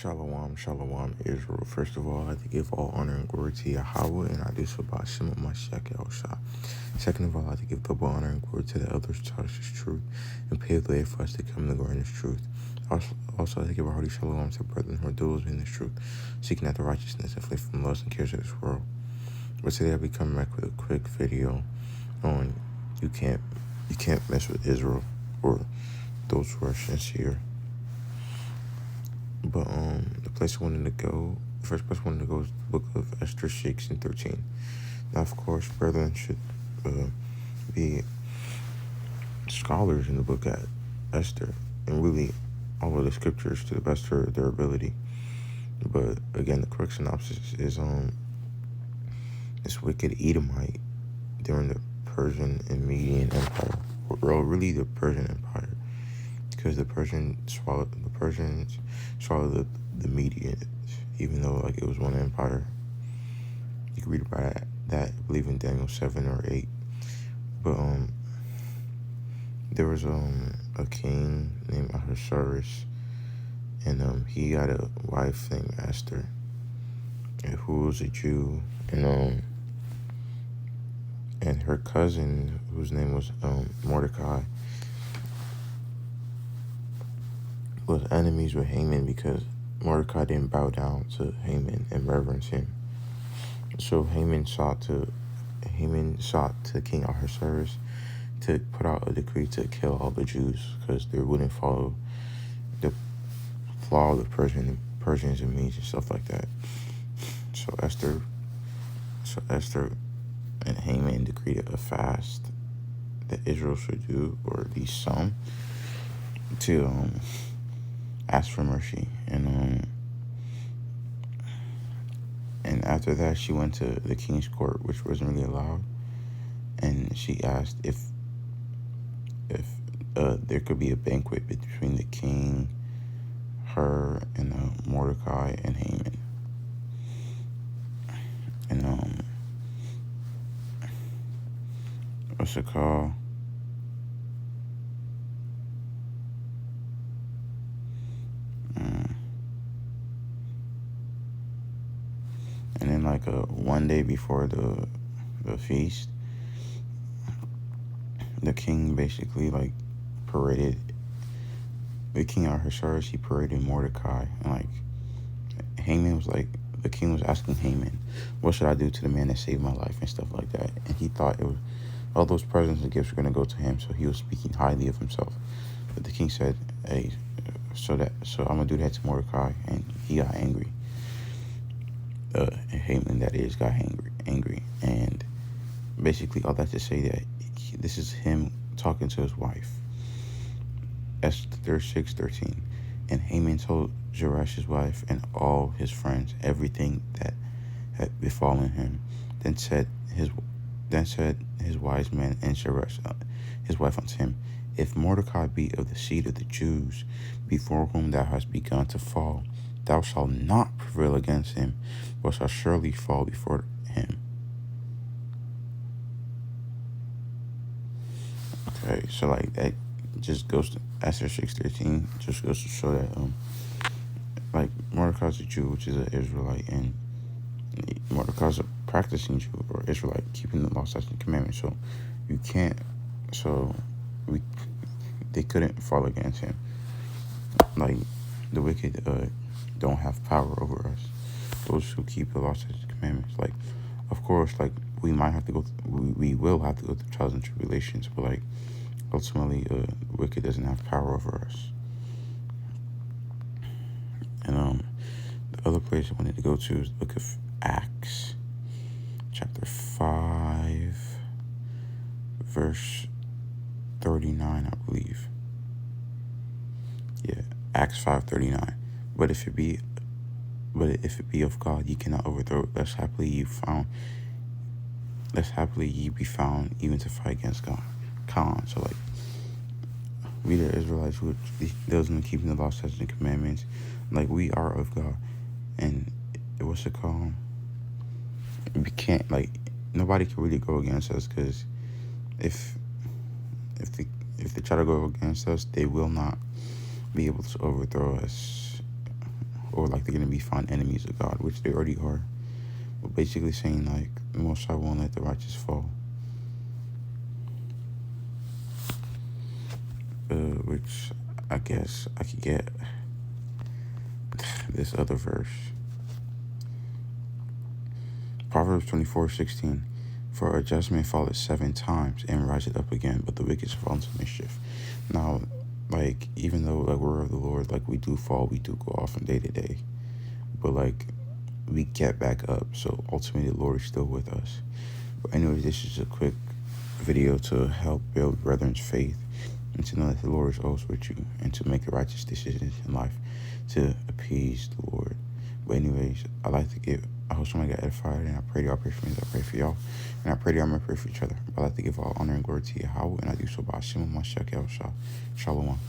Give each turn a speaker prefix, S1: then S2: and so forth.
S1: Shalom, shalom, Israel. First of all, I have to give all honor and glory to Yahweh, and I do so by Shema Mashiach Yahushua. Second of all, I have to give double honor and glory to the elders who taught us this truth and paved the way for us to come to glory in this truth. Also, I have to give a hearty shalom to brethren who are duels in this truth, seeking after righteousness and flee from the lusts and cares of this world. But today I'll be coming back with a quick video on you can't mess with Israel or those who are sincere. But the first place I wanted to go is the book of Esther 6 and 13. Now, of course, brethren should be scholars in the book of Esther and really all of the scriptures to the best of their ability. But again, the correct synopsis is this wicked Edomite during the Persian and Median Empire, or really the Persian Empire, because the Persians swallowed the Medians, even though like it was one empire. You can read about that I believe in Daniel 7 or 8. But there was a king named Ahasuerus, and he had a wife named Esther, who was a Jew, and her cousin, whose name was Mordecai, was enemies with Haman because Mordecai didn't bow down to Haman and reverence him. So Haman sought to King Ahasuerus to put out a decree to kill all the Jews because they wouldn't follow the law of the Persians and Medes and stuff like that. So Esther and Haman decreed a fast that Israel should do, or at least some, to ask for mercy. And after that, she went to the king's court, which wasn't really allowed, and she asked if there could be a banquet between the king, her, and Mordecai and Haman. And what's it called? And then like one day before the feast, the king basically like paraded the king Ahasuerus. He paraded Mordecai, and like Haman was like, the king was asking Haman, what should I do to the man that saved my life and stuff like that. And he thought it was all those presents and gifts were going to go to him, so he was speaking highly of himself. But the king said, hey, so I'm gonna do that to Mordecai, and he got angry. Haman, that is, got angry, and basically all that to say that this is him talking to his wife. Esther 6:13. And Haman told Zeresh his wife and all his friends everything that had befallen him. Then said his wise men and Zeresh his wife unto him, if Mordecai be of the seed of the Jews, before whom thou hast begun to fall, thou shalt not prevail against him, but shalt surely fall before him. Okay, so like that just goes to Esther 6:13, just goes to show that like Mordecai's a Jew, which is an Israelite, and Mordecai's a practicing Jew or Israelite, keeping the law, statutes, and commandments. So they couldn't fall against him. Like the wicked don't have power over us. Those who keep the law, statutes, and commandments. Like, of course, like we might have to go. We will have to go through trials and tribulations, but like ultimately, the wicked doesn't have power over us. And the other place I wanted to go to is the book of Acts, chapter 5, verse 39, I believe. Yeah, Acts 5:39. But if it be of God, ye cannot overthrow it. Lest happily ye be found even to fight against God. So like, we the Israelites, who those in keeping the law, statutes, and commandments, like we are of God, and what's it called? We can't, like, nobody can really go against us, because if they try to go against us, they will not be able to overthrow us or like they're going to be found enemies of God, which they already are. But basically saying like the Most High won't let the righteous fall. Which I guess I could get this other verse. Proverbs 24:16. For a just man falleth 7 times and riseth up again, but the wicked fall into mischief. Now, like, even though like we're of the Lord, like we do fall, we do go off from day to day. But like we get back up. So ultimately the Lord is still with us. But anyways, this is a quick video to help build brethren's faith and to know that the Lord is always with you and to make the righteous decisions in life to appease the Lord. But anyways, I hope somebody got edified, and I pray y'all pray for me as I pray for y'all. And I pray y'all may pray for each other. But I like to give all honor and glory to Yahweh, and I do so by Hashem Mashiach Yahushua. Shalom.